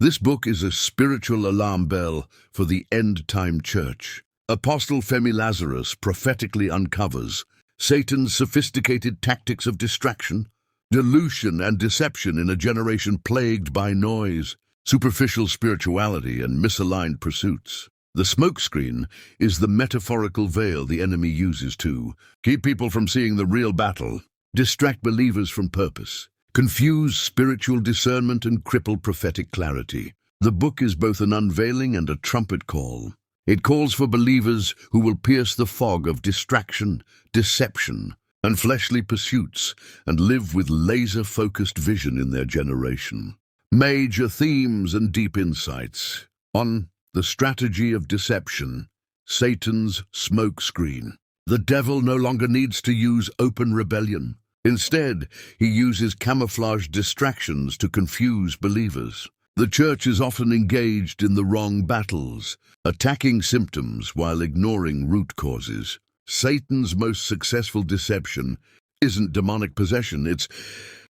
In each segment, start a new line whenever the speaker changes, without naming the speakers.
This book is a spiritual alarm bell for the end-time church. Apostle Femi Lazarus prophetically uncovers Satan's sophisticated tactics of distraction, delusion and deception in a generation plagued by noise, superficial spirituality and misaligned pursuits. The smokescreen is the metaphorical veil the enemy uses to keep people from seeing the real battle, distract believers from purpose, confuse spiritual discernment and cripple prophetic clarity. The book is both an unveiling and a trumpet call. It calls for believers who will pierce the fog of distraction, deception, and fleshly pursuits and live with laser-focused vision in their generation. Major themes and deep insights on the strategy of deception, Satan's smokescreen. The devil no longer needs to use open rebellion. Instead, he uses camouflage distractions to confuse believers. The church is often engaged in the wrong battles, attacking symptoms while ignoring root causes. Satan's most successful deception isn't demonic possession, it's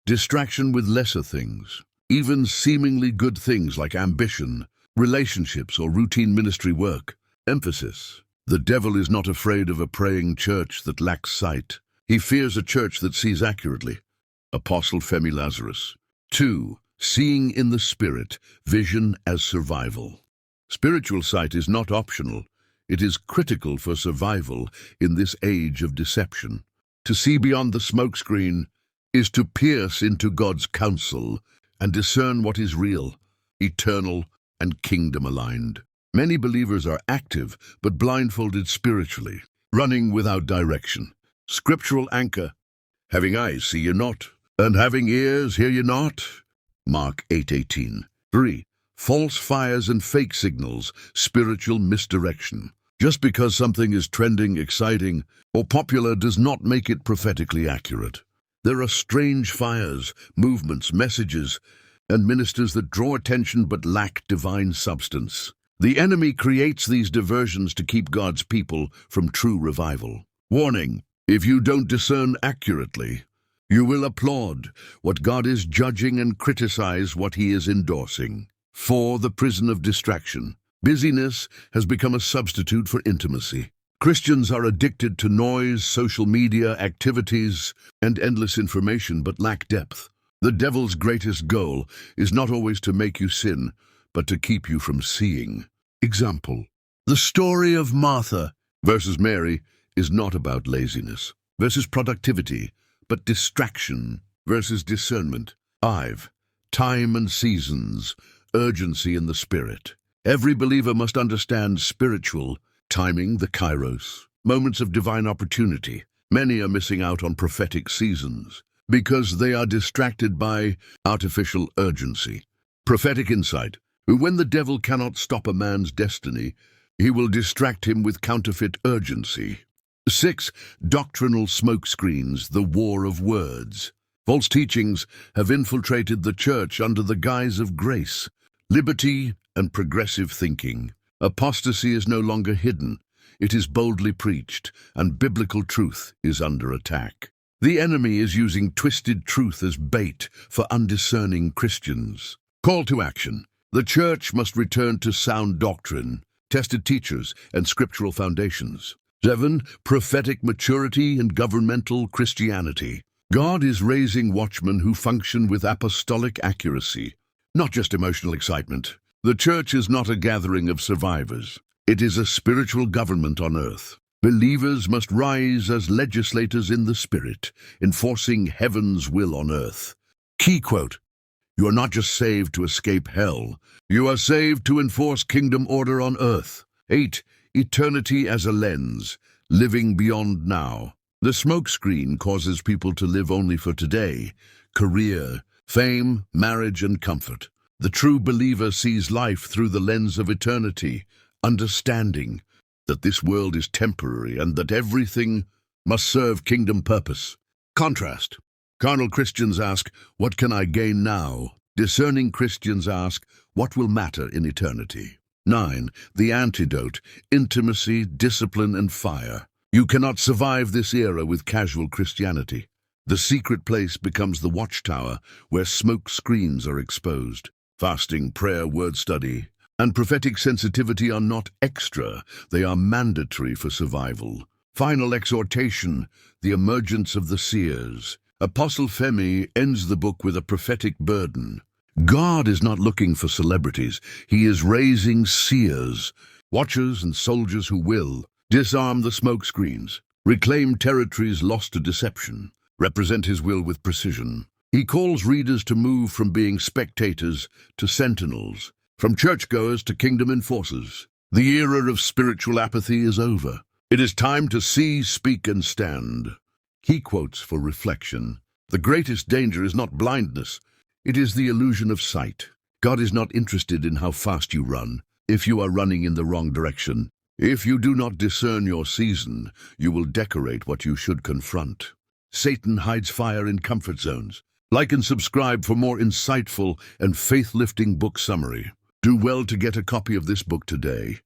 distraction with lesser things. Even seemingly good things like ambition, relationships, or routine ministry work. Emphasis. The devil is not afraid of a praying church that lacks sight. He fears a church that sees accurately. Apostle Femi Lazarus. 2. Seeing in the Spirit, vision as survival. Spiritual sight is not optional. It is critical for survival in this age of deception. To see beyond the smokescreen is to pierce into God's counsel and discern what is real, eternal, and kingdom-aligned. Many believers are active but blindfolded spiritually, running without direction. Scriptural anchor. Having eyes, see ye not, and having ears, hear ye not. Mark 8:18. 3. False fires and fake signals, spiritual misdirection. Just because something is trending, exciting, or popular does not make it prophetically accurate. There are strange fires, movements, messages, and ministers that draw attention but lack divine substance. The enemy creates these diversions to keep God's people from true revival. Warning: if you don't discern accurately, you will applaud what God is judging and criticize what he is endorsing. 4. The prison of distraction. Busyness has become a substitute for intimacy. Christians are addicted to noise, social media, activities, and endless information but lack depth. The devil's greatest goal is not always to make you sin, but to keep you from seeing. Example: the story of Martha versus Mary is not about laziness versus productivity, but distraction versus discernment. 5. Time and seasons, urgency in the Spirit. Every believer must understand spiritual timing, the kairos, moments of divine opportunity. Many are missing out on prophetic seasons because they are distracted by artificial urgency. Prophetic insight. When the devil cannot stop a man's destiny, he will distract him with counterfeit urgency. 6. Doctrinal smokescreens, the war of words. False teachings have infiltrated the church under the guise of grace, liberty, and progressive thinking. Apostasy is no longer hidden. It is boldly preached, and biblical truth is under attack. The enemy is using twisted truth as bait for undiscerning Christians. Call to action. The church must return to sound doctrine, tested teachers, and scriptural foundations. 7. Prophetic maturity and governmental Christianity. God is raising watchmen who function with apostolic accuracy, not just emotional excitement. The church is not a gathering of survivors. It is a spiritual government on earth. Believers must rise as legislators in the Spirit, enforcing heaven's will on earth. Key quote: you are not just saved to escape hell. You are saved to enforce kingdom order on earth. 8. Eternity as a lens, living beyond now. The smokescreen causes people to live only for today, career, fame, marriage, and comfort. The true believer sees life through the lens of eternity, understanding that this world is temporary and that everything must serve kingdom purpose. Contrast. Carnal Christians ask, what can I gain now? Discerning Christians ask, what will matter in eternity? 9. The antidote, intimacy, discipline, and fire. You cannot survive this era with casual Christianity. The secret place becomes the watchtower where smoke screens are exposed. Fasting, prayer, word study, and prophetic sensitivity are not extra, they are mandatory for survival. Final exhortation, the emergence of the seers. Apostle Femi ends the book with a prophetic burden. God is not looking for celebrities. He is raising seers, watchers and soldiers who will disarm the smokescreens, reclaim territories lost to deception, represent his will with precision. He calls readers to move from being spectators to sentinels, from churchgoers to kingdom enforcers. The era of spiritual apathy is over. It is time to see, speak, and stand. Key quotes for reflection. The greatest danger is not blindness. It is the illusion of sight. God is not interested in how fast you run, if you are running in the wrong direction. If you do not discern your season, you will decorate what you should confront. Satan hides fire in comfort zones. Like and subscribe for more insightful and faith-lifting book summary. Do well to get a copy of this book today.